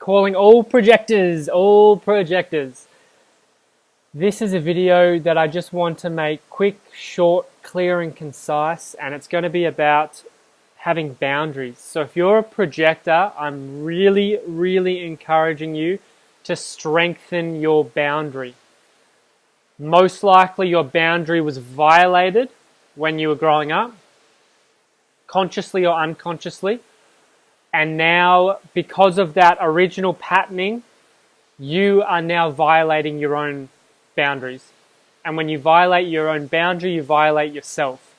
Calling all projectors, all projectors. This is a video that I just want to make quick, short, clear and concise, and it's going to be about having boundaries. So if you're a projector, I'm really encouraging you to strengthen your boundary. Most likely your boundary was violated when you were growing up, consciously or unconsciously. And now, because of that original patterning, you are now violating your own boundaries. And when you violate your own boundary, you violate yourself.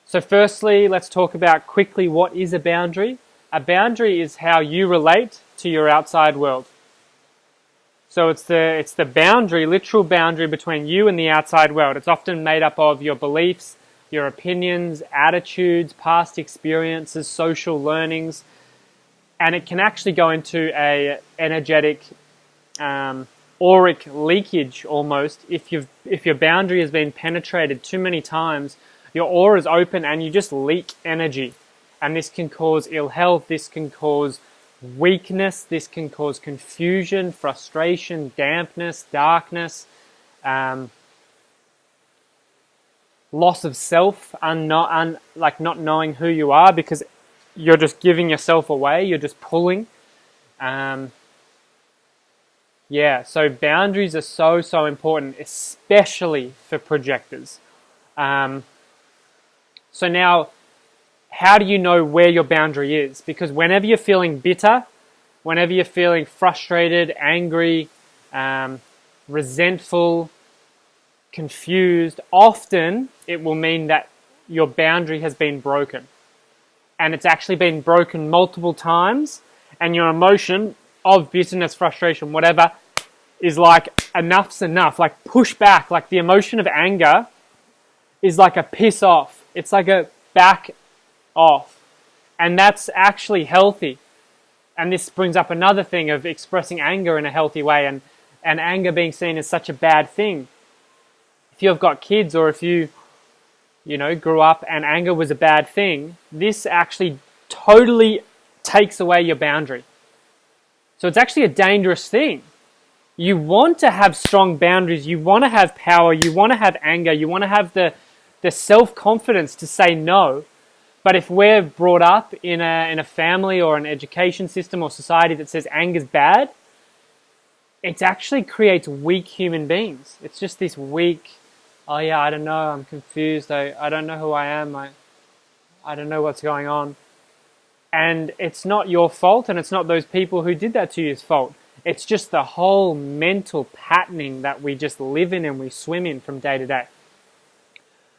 So firstly, let's talk about quickly what is a boundary. A boundary is how you relate to your outside world. So it's the boundary, literal boundary between you and the outside world. It's often made up of your beliefs, your opinions, attitudes, past experiences, social learnings. And it can actually go into a energetic auric leakage almost. If your boundary has been penetrated too many times, your aura is open and you just leak energy. And this can cause ill health, this can cause weakness, this can cause confusion, frustration, dampness, darkness, loss of self, like not knowing who you are because you're just giving yourself away, you're just pulling. So boundaries are so important, especially for projectors. So now, how do you know where your boundary is? Because whenever you're feeling bitter, whenever you're feeling frustrated, angry, resentful, confused, often it will mean that your boundary has been broken. And it's actually been broken multiple times, and your emotion of bitterness, frustration, whatever, is like, enough's enough, like push back. Like the emotion of anger is like a piss off. It's like a back off. And that's actually healthy. And this brings up another thing of expressing anger in a healthy way, and anger being seen as such a bad thing. If you've got kids, or if you grew up and anger was a bad thing, this actually totally takes away your boundary. So it's actually a dangerous thing. You want to have strong boundaries, you want to have power, you want to have anger, you want to have the self-confidence to say no. But if we're brought up in a family or an education system or society that says anger's bad, it actually creates weak human beings. It's just this weak, oh yeah, I don't know, I'm confused, I don't know who I am, I don't know what's going on. And it's not your fault, and it's not those people who did that to you's fault. It's just the whole mental patterning that we just live in and we swim in from day to day.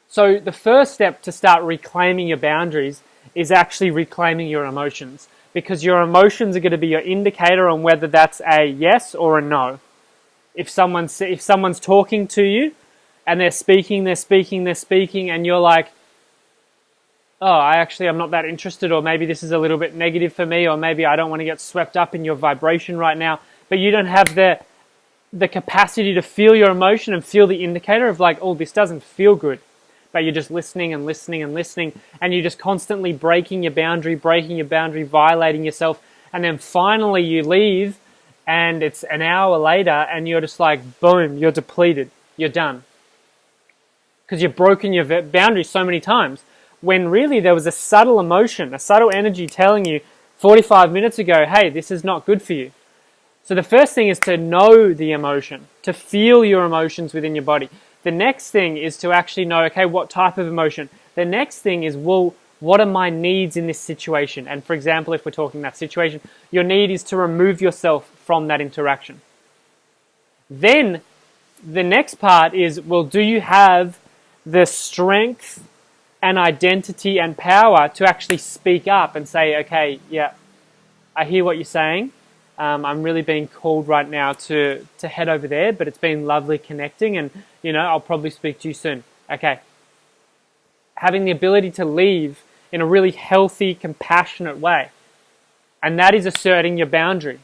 So the first step to start reclaiming your boundaries is actually reclaiming your emotions, because your emotions are going to be your indicator on whether that's a yes or a no. If someone's talking to you, and they're speaking, and you're like, oh, I'm not that interested, or maybe this is a little bit negative for me, or maybe I don't want to get swept up in your vibration right now, but you don't have the capacity to feel your emotion and feel the indicator of like, oh, this doesn't feel good. But you're just listening, and you're just constantly breaking your boundary, violating yourself, and then finally you leave, and it's an hour later, and you're just like, boom, you're depleted, you're done. Because you've broken your boundaries so many times, when really there was a subtle emotion, a subtle energy telling you 45 minutes ago, hey, this is not good for you. So the first thing is to know the emotion, to feel your emotions within your body. The next thing is to actually know, okay, what type of emotion? The next thing is, well, what are my needs in this situation? And for example, if we're talking that situation, your need is to remove yourself from that interaction. Then the next part is, well, do you have the strength and identity and power to actually speak up and say, okay, yeah, I hear what you're saying. I'm really being called right now to head over there, but it's been lovely connecting, and I'll probably speak to you soon. Okay. Having the ability to leave in a really healthy, compassionate way. And that is asserting your boundary.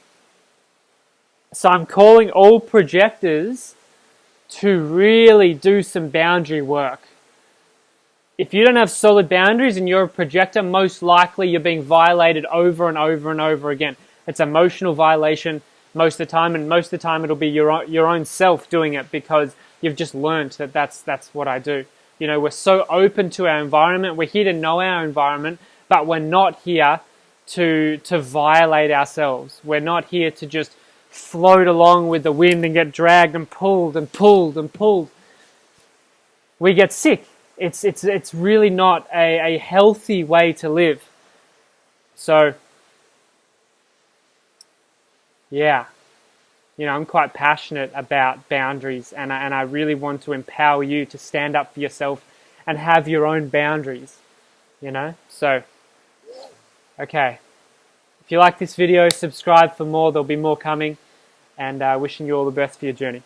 So I'm calling all projectors to really do some boundary work. If you don't have solid boundaries and you're a projector, most likely you're being violated over and over and over again. It's emotional violation most of the time, and most of the time it'll be your own self doing it because you've just learned that that's what I do. You know, we're so open to our environment. We're here to know our environment, but we're not here to violate ourselves. We're not here to just float along with the wind and get dragged and pulled and pulled and pulled. We get sick. It's really not a healthy way to live. So, yeah, you know, I'm quite passionate about boundaries, and I really want to empower you to stand up for yourself and have your own boundaries, you know. So, okay, if you like this video, subscribe for more. There'll be more coming, and wishing you all the best for your journey.